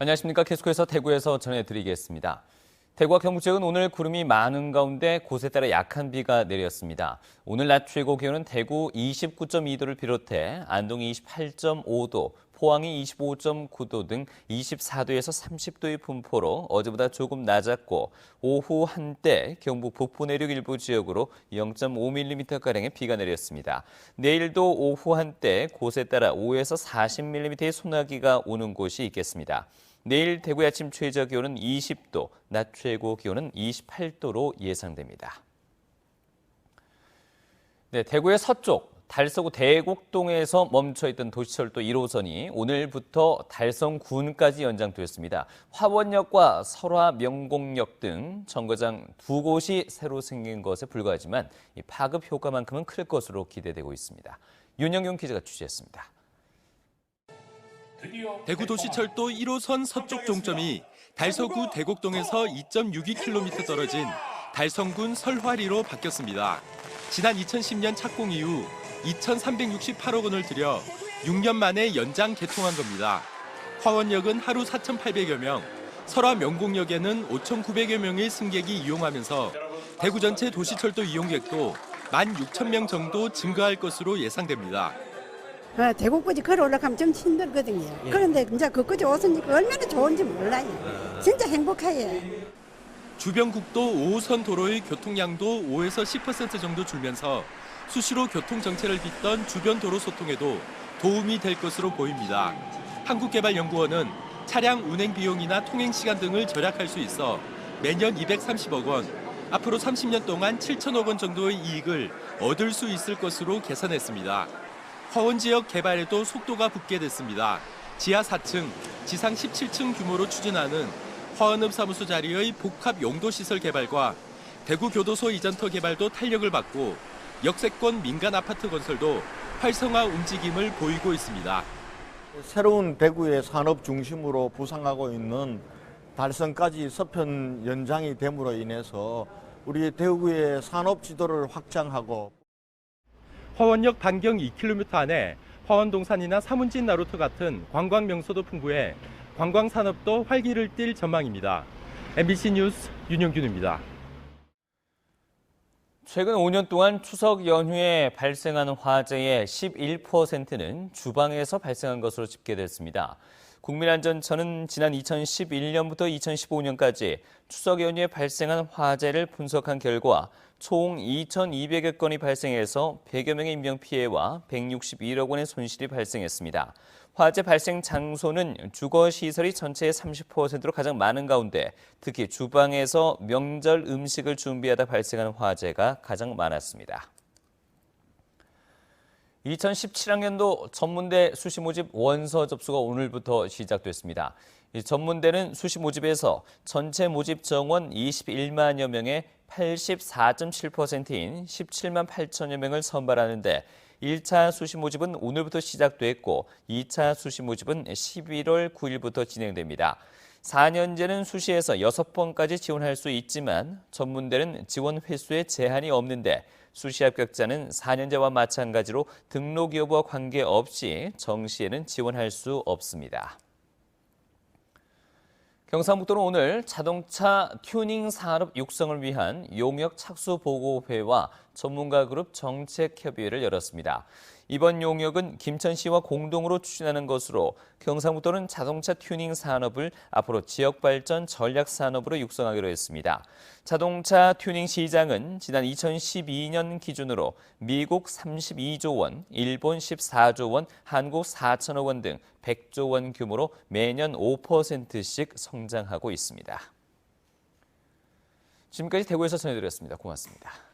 안녕하십니까. 계속해서 대구에서 전해드리겠습니다. 대구와 경북 지역은 오늘 구름이 많은 가운데 곳에 따라 약한 비가 내렸습니다. 오늘 낮 최고 기온은 대구 29.2도를 비롯해 안동이 28.5도, 포항이 25.9도 등 24도에서 30도의 분포로 어제보다 조금 낮았고 오후 한때 경북 북부 내륙 일부 지역으로 0.5mm가량의 비가 내렸습니다. 내일도 오후 한때 곳에 따라 5에서 40mm의 소나기가 오는 곳이 있겠습니다. 내일 대구의 아침 최저 기온은 20도, 낮 최고 기온은 28도로 예상됩니다. 네, 대구의 서쪽 달서구 대곡동에서 멈춰있던 도시철도 1호선이 오늘부터 달성군까지 연장됐습니다. 화원역과 설화 명곡역 등 정거장 두 곳이 새로 생긴 것에 불과하지만 이 파급 효과만큼은 클 것으로 기대되고 있습니다. 윤영경 기자가 취재했습니다. 대구도시철도 1호선 서쪽 종점이 달서구 대곡동에서 2.62km 떨어진 달성군 설화리로 바뀌었습니다. 지난 2010년 착공 이후 2,368억 원을 들여 6년 만에 연장 개통한 겁니다. 화원역은 하루 4,800여 명, 설화 명곡역에는 5,900여 명의 승객이 이용하면서 대구 전체 도시철도 이용객도 16,000명 정도 증가할 것으로 예상됩니다. 대구까지 걸어 올라가면 좀 힘들거든요. 그런데 이제 그까지 왔으니까 얼마나 좋은지 몰라요. 진짜 행복해요. 주변 국도 5호선 도로의 교통량도 5에서 10% 정도 줄면서 수시로 교통 정체를 빚던 주변 도로 소통에도 도움이 될 것으로 보입니다. 한국개발연구원은 차량 운행 비용이나 통행 시간 등을 절약할 수 있어 매년 230억 원, 앞으로 30년 동안 7천억 원 정도의 이익을 얻을 수 있을 것으로 계산했습니다. 화원 지역 개발에도 속도가 붙게 됐습니다. 지하 4층, 지상 17층 규모로 추진하는 화원읍 사무소 자리의 복합 용도시설 개발과 대구 교도소 이전터 개발도 탄력을 받고 역세권 민간 아파트 건설도 활성화 움직임을 보이고 있습니다. 새로운 대구의 산업 중심으로 부상하고 있는 달성까지 서편 연장이 됨으로 인해서 우리 대구의 산업 지도를 확장하고 화원역 반경 2km 안에 화원동산이나 사문진 나루터 같은 관광 명소도 풍부해 관광 산업도 활기를 띨 전망입니다. MBC 뉴스 윤영균입니다. 최근 5년 동안 추석 연휴에 발생하는 화재의 11%는 주방에서 발생한 것으로 집계됐습니다. 국민안전처는 지난 2011년부터 2015년까지 추석 연휴에 발생한 화재를 분석한 결과 총 2,200여 건이 발생해서 100여 명의 인명피해와 161억 원의 손실이 발생했습니다. 화재 발생 장소는 주거시설이 전체의 30%로 가장 많은 가운데 특히 주방에서 명절 음식을 준비하다 발생한 화재가 가장 많았습니다. 2017학년도 전문대 수시 모집 원서 접수가 오늘부터 시작됐습니다. 이 전문대는 수시 모집에서 전체 모집 정원 21만여 명의 84.7%인 17만 8천여 명을 선발하는데 1차 수시 모집은 오늘부터 시작됐고 2차 수시 모집은 11월 9일부터 진행됩니다. 4년제는 수시에서 6번까지 지원할 수 있지만 전문대는 지원 횟수에 제한이 없는데 수시 합격자는 4년제와 마찬가지로 등록 여부와 관계없이 정시에는 지원할 수 없습니다. 경상북도는 오늘 자동차 튜닝 산업 육성을 위한 용역 착수 보고회와 전문가 그룹 정책협의회를 열었습니다. 이번 용역은 김천시와 공동으로 추진하는 것으로 경상북도는 자동차 튜닝 산업을 앞으로 지역발전 전략 산업으로 육성하기로 했습니다. 자동차 튜닝 시장은 지난 2012년 기준으로 미국 32조 원, 일본 14조 원, 한국 4천억 원 등 100조 원 규모로 매년 5%씩 성장하고 있습니다. 지금까지 대구에서 전해드렸습니다. 고맙습니다.